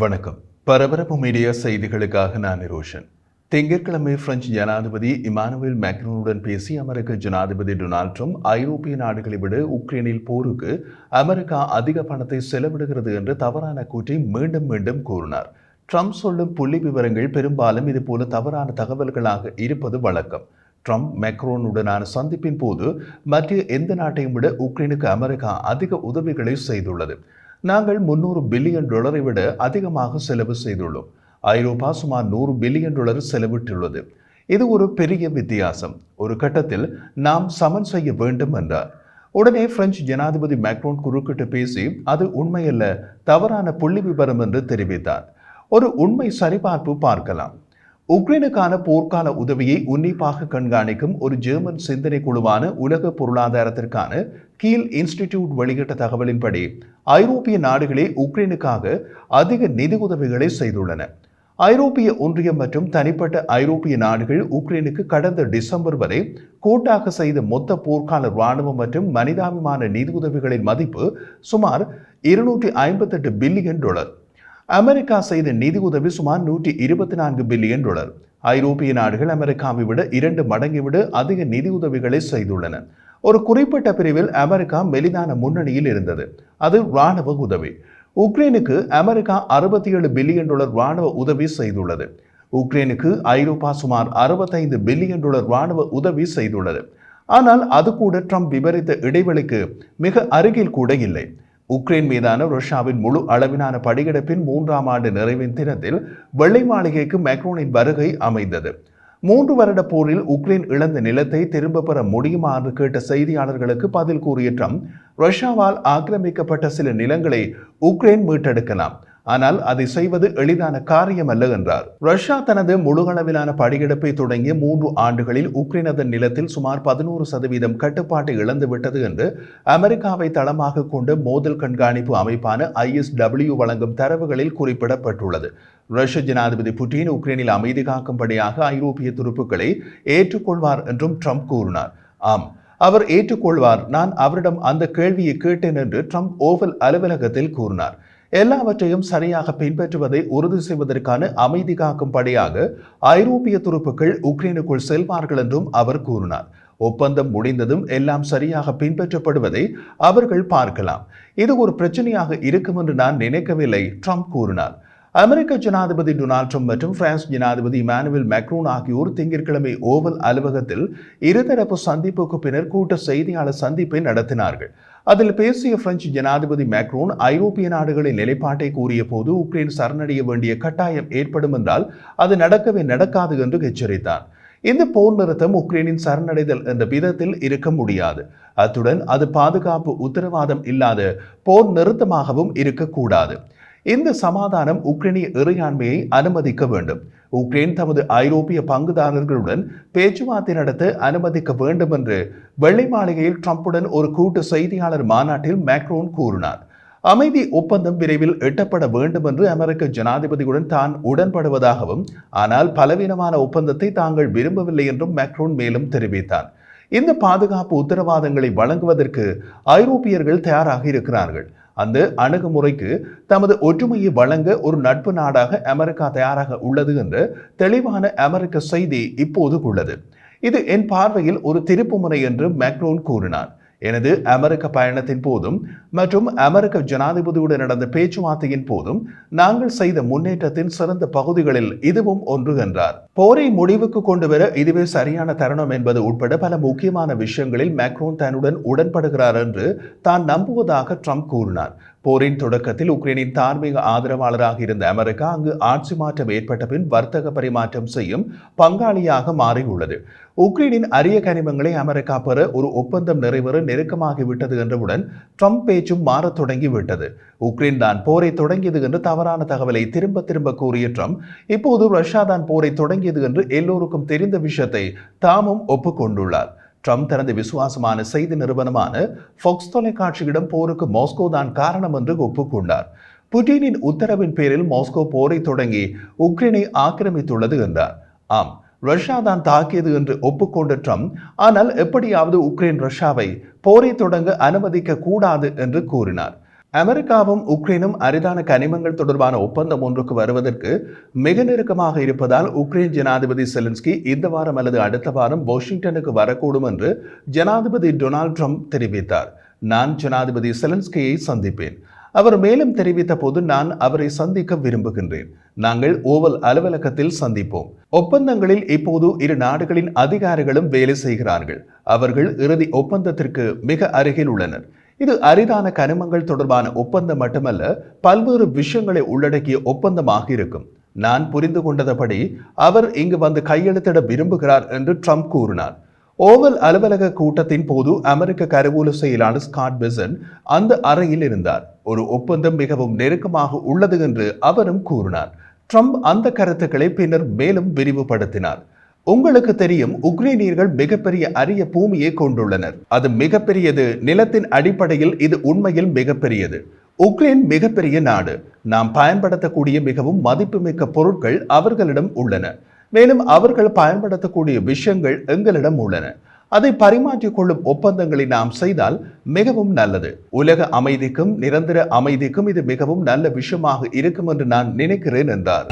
வணக்கம். பரபரப்பு மீடியா செய்திகளுக்காக நான் ரோஷன். திங்கட்கிழமை பிரெஞ்சு ஜனாதிபதி இமானுவேல் மேக்ரோனுடன் பேசி அமெரிக்க ஜனாதிபதி டொனால்ட் ட்ரம்ப் ஐரோப்பிய நாடுகளை விட உக்ரைனில் போருக்கு அமெரிக்கா அதிக பணத்தை செலவிடுகிறது என்று தவறான கூற்றை மீண்டும் மீண்டும் கூறினார். ட்ரம்ப் சொல்லும் புள்ளி விவரங்கள் பெரும்பாலும் இதுபோல தவறான தகவல்களாக இருப்பது வழக்கம். ட்ரம்ப் மேக்ரோனுடனான சந்திப்பின் போது மற்ற எந்த நாட்டையும் விட உக்ரைனுக்கு அமெரிக்கா அதிக உதவிகளை செய்துள்ளது. நாங்கள் $300 பில்லியன் விட அதிகமாக செலவு செய்துள்ளோம். ஐரோப்பா சுமார் $100 பில்லியன் செலவிட்டுள்ளது. இது ஒரு பெரிய வித்தியாசம். ஒரு கட்டத்தில் நாம் சமன் செய்ய வேண்டும் என்றார். உடனே பிரெஞ்சு ஜனாதிபதி மேக்ரோன் குறுக்கிட்டு பேசி அது உண்மையல்ல, தவறான புள்ளி விவரம் என்று தெரிவித்தார். ஒரு உண்மை சரிபார்ப்பு பார்க்கலாம். உக்ரைனுக்கான போர்க்கால உதவியை உன்னிப்பாக கண்காணிக்கும் ஒரு ஜெர்மன் சிந்தனை குழுவான உலக பொருளாதாரத்திற்கான கீல் இன்ஸ்டிடியூட் வெளியிட்ட தகவலின்படி ஐரோப்பிய நாடுகளே உக்ரைனுக்காக அதிக நிதி உதவிகளை செய்துள்ளன. ஐரோப்பிய ஒன்றியம் மற்றும் தனிப்பட்ட ஐரோப்பிய நாடுகள் உக்ரைனுக்கு கடந்த டிசம்பர் வரை கூட்டாக செய்த மொத்த போர்க்கால இராணுவ மற்றும் மனிதாபிமான நிதி உதவிகளின் மதிப்பு சுமார் $258 பில்லியன். அமெரிக்கா செய்த நிதி உதவி சுமார் $124 பில்லியன். ஐரோப்பிய நாடுகள் அமெரிக்காவை விட 2 மடங்கை விட அதிக நிதி உதவிகளை செய்துள்ளன. ஒரு குறிப்பிட்ட பிரிவில் அமெரிக்கா மெலிதான முன்னணியில் இருந்தது. அது இராணுவ உதவி. உக்ரைனுக்கு அமெரிக்கா $67 பில்லியன் இராணுவ உதவி செய்துள்ளது. உக்ரைனுக்கு ஐரோப்பா சுமார் $65 பில்லியன் இராணுவ உதவி செய்துள்ளது. ஆனால் அது கூட ட்ரம்ப் விவரித்த இடைவெளிக்கு மிக அருகில் கூட இல்லை. உக்ரைன் மீதான ரஷ்யாவின் முழு அளவிலான படையெடுப்பின் 3ஆம் ஆண்டு நிறைவின் தினத்தில் வெள்ளை மாளிகைக்கு மேக்ரோனின் வருகை அமைந்தது. 3 வருட போரில் உக்ரைன் இழந்த நிலத்தை திரும்ப பெற முடியுமா என்று கேட்ட செய்தியாளர்களுக்கு பதில் கூறிய ட்ரம்ப், ரஷ்யாவால் ஆக்கிரமிக்கப்பட்ட சில நிலங்களை உக்ரைன் மீட்டெடுக்கலாம், ஆனால் அதை செய்வது எளிதான காரியம் அல்ல என்றார். ரஷ்யா தனது முழு அளவிலான படையெடுப்பை தொடங்கிய 3 ஆண்டுகளில் உக்ரைன் அதன் நிலத்தில் சுமார் 11% கட்டுப்பாட்டை இழந்துவிட்டது என்று அமெரிக்காவை தளமாக கொண்ட மோதல் கண்காணிப்பு அமைப்பான ISW வழங்கும் தரவுகளில் குறிப்பிடப்பட்டுள்ளது. ரஷ்ய ஜனாதிபதி புட்டின் உக்ரைனில் அமைதி காக்கும்படியாக ஐரோப்பிய துருப்புக்களை ஏற்றுக்கொள்வார் என்றும் ட்ரம்ப் கூறினார். ஆம், அவர் ஏற்றுக்கொள்வார். நான் அவரிடம் அந்த கேள்வியை கேட்டேன் என்று ட்ரம்ப் ஓவல் அலுவலகத்தில் கூறினார். எல்லாவற்றையும் சரியாக பின்பற்றுவதை உறுதி செய்வதற்கான அமைதி காக்கும்படியாக ஐரோப்பிய துருப்புக்கள் உக்ரைனுக்குள் செல்வார்கள் என்றும் அவர் கூறினார். ஒப்பந்தம் முடிந்ததும் எல்லாம் சரியாக பின்பற்றப்படுவதை அவர்கள் பார்க்கலாம். இது ஒரு பிரச்சனையாக இருக்கும் என்று நான் நினைக்கவில்லை, ட்ரம்ப் கூறினார். அமெரிக்க ஜனாதிபதி டொனால்ட் ட்ரம்ப் மற்றும் பிரான்ஸ் ஜனாதிபதி இமானுவேல் மேக்ரோன் ஆகியோர் திங்கட்கிழமை ஓவல் அலுவலகத்தில் இருதரப்பு சந்திப்புக்கு பின்னர் கூட்ட செய்தியாளர் சந்திப்பை நடத்தினார்கள். அதில் பேசிய பிரெஞ்சு ஜனாதிபதி மேக்ரோன் ஐரோப்பிய நாடுகளின் நிலைப்பாட்டை கூறிய போது உக்ரைன் சரணடைய வேண்டிய கட்டாயம் ஏற்படும் என்றால் அது நடக்கவே நடக்காது என்று எச்சரித்தார். இந்த போர் நிறுத்தம் உக்ரைனின் சரணடைதல் என்ற விதத்தில் இருக்க முடியாது. அத்துடன் அது பாதுகாப்பு உத்தரவாதம் இல்லாத போர் நிறுத்தமாகவும் இருக்கக்கூடாது. இந்த சமாதானம் உக்ரைனிய இறையாண்மையை அனுமதிக்க வேண்டும். உக்ரைன் தமது ஐரோப்பிய பங்குதாரர்களுடன் பேச்சுவார்த்தை நடத்த அனுமதிக்க வேண்டும் என்று வெள்ளை மாளிகையில் ட்ரம்புடன் ஒரு கூட்டு செய்தியாளர் மாநாட்டில் மேக்ரோன் கூறினார். அமைதி ஒப்பந்தம் விரைவில் எட்டப்பட வேண்டும் என்று அமெரிக்க ஜனாதிபதியுடன் தான் உடன்படுவதாகவும், ஆனால் பலவீனமான ஒப்பந்தத்தை தாங்கள் விரும்பவில்லை என்றும் மேக்ரோன் மேலும் தெரிவித்தார். இந்த பாதுகாப்பு உத்தரவாதங்களை வழங்குவதற்கு ஐரோப்பியர்கள் தயாராக இருக்கிறார்கள். அந்த அணுகுமுறைக்கு தமது ஒற்றுமையை வழங்க ஒரு நட்பு நாடாக அமெரிக்கா தயாராக உள்ளது என்ற தெளிவான அமெரிக்க செய்தி இப்போது உள்ளது. இது என் பார்வையில் ஒரு திருப்புமுனை என்று மேக்ரோன் கூறினார். எனது அமெரிக்க பயணத்தின் போதும் மற்றும் அமெரிக்க ஜனாதிபதியுடன் நடந்த பேச்சுவார்த்தையின் போதும் நாங்கள் செய்த முன்னேற்றத்தின் சிறந்த பகுதிகளில் இதுவும் ஒன்று என்றார். போரை முடிவுக்கு கொண்டு வர இதுவே சரியான தருணம் என்பது உட்பட பல முக்கியமான விஷயங்களில் மேக்ரோன் தன்னுடன் உடன்படுகிறார் என்று தான் நம்புவதாக ட்ரம்ப் கூறினார். போரின் தொடக்கத்தில் உக்ரைனின் தார்மீக ஆதரவாளராக இருந்த அமெரிக்கா அங்கு ஆட்சி மாற்றம் ஏற்பட்ட பின் வர்த்தக பரிமாற்றம் செய்யும் பங்காளியாக மாறியுள்ளது. உக்ரைனின் அரிய கனிமங்களை அமெரிக்கா பெற ஒரு ஒப்பந்தம் நிறைவேற நெருக்கமாகிவிட்டது என்றவுடன் ட்ரம்ப் பேச்சும் மாறத் தொடங்கிவிட்டது. உக்ரைன் தான் போரை தொடங்கியது என்று தவறான தகவலை திரும்ப திரும்ப கூறிய ட்ரம்ப் இப்போது ரஷ்யா தான் போரை தொடங்கியது என்று எல்லோருக்கும் தெரிந்த விஷயத்தை தாமும் ஒப்புக்கொண்டுள்ளார். ட்ரம்ப் தனது விசுவாசமான செய்தி நிறுவனமான ஃபாக்ஸ் தொலைக்காட்சியிடம் போருக்கு மாஸ்கோ தான் காரணம் என்று ஒப்புக்கொண்டார். புட்டினின் உத்தரவின் பேரில் மாஸ்கோ போரை தொடங்கி உக்ரைனை ஆக்கிரமித்துள்ளது என்றார். ஆம், ரஷ்யா தான் தாக்கியது என்று ஒப்புக்கொண்ட ட்ரம்ப், ஆனால் எப்படியாவது உக்ரைன் ரஷ்யாவை போரை தொடங்க அனுமதிக்க கூடாது என்று கூறினார். அமெரிக்காவும் உக்ரைனும் அரிதான கனிமங்கள் தொடர்பான ஒப்பந்தம் ஒன்றுக்கு வருவதற்கு மிக நெருக்கமாக இருப்பதால் உக்ரைன் ஜனாதிபதி செலன்ஸ்கி இந்த வாரம் அல்லது அடுத்த வாரம் வாஷிங்டனுக்கு வரக்கூடும் என்று ஜனாதிபதி டொனால்ட் ட்ரம்ப் தெரிவித்தார். நான் ஜனாதிபதி செலன்ஸ்கியை சந்திப்பேன். அவர் மேலும் தெரிவித்த போது, நான் அவரை சந்திக்க விரும்புகின்றேன். நாங்கள் ஓவல் அலுவலகத்தில் சந்திப்போம். ஒப்பந்தங்களில் இப்போது இரு நாடுகளின் அதிகாரிகளும் வேலை செய்கிறார்கள். அவர்கள் இறுதி ஒப்பந்தத்திற்கு மிக அருகில் உள்ளனர். இது அரிதான கனிமங்கள் தொடர்பான ஒப்பந்தம் மட்டுமல்ல, பல்வேறு விஷயங்களை உள்ளடக்கிய ஒப்பந்தமாக இருக்கும். நான் புரிந்து கொண்டபடி அவர் இங்கு வந்து கையெழுத்திட விரும்புகிறார் என்று ட்ரம்ப் கூறினார். ஓவல் அலுவலக கூட்டத்தின் போது அமெரிக்க கருவூல செயலாளர் ஸ்காட் பெசன்ட் அந்த அறையில் இருந்தார். ஒரு ஒப்பந்தம் மிகவும் நெருக்கமாக உள்ளது என்று அவரும் கூறினார். ட்ரம்ப் அந்த கருத்துக்களை பின்னர் மேலும் விரிவுபடுத்தினார். உங்களுக்கு தெரியும், உக்ரைனியர்கள் மிகப்பெரிய அரிய பூமியை கொண்டுள்ளனர். அது மிகப்பெரியது. நிலத்தின் அடிப்படையில் இது உண்மையில் மிகப்பெரியது. உக்ரைன் மிகப்பெரிய நாடு. நாம் பயன்படுத்தக்கூடிய மிகவும் மதிப்புமிக்க பொருட்கள் அவர்களிடம் உள்ளன. மேலும் அவர்கள் பயன்படுத்தக்கூடிய விஷயங்கள் எங்களிடம் உள்ளன. அதை பரிமாற்றிக் கொள்ளும் ஒப்பந்தங்களை நாம் செய்தால் மிகவும் நல்லது. உலக அமைதிக்கும் நிரந்தர அமைதிக்கும் இது மிகவும் நல்ல விஷயமாக இருக்கும் என்று நான் நினைக்கிறேன் என்றார்.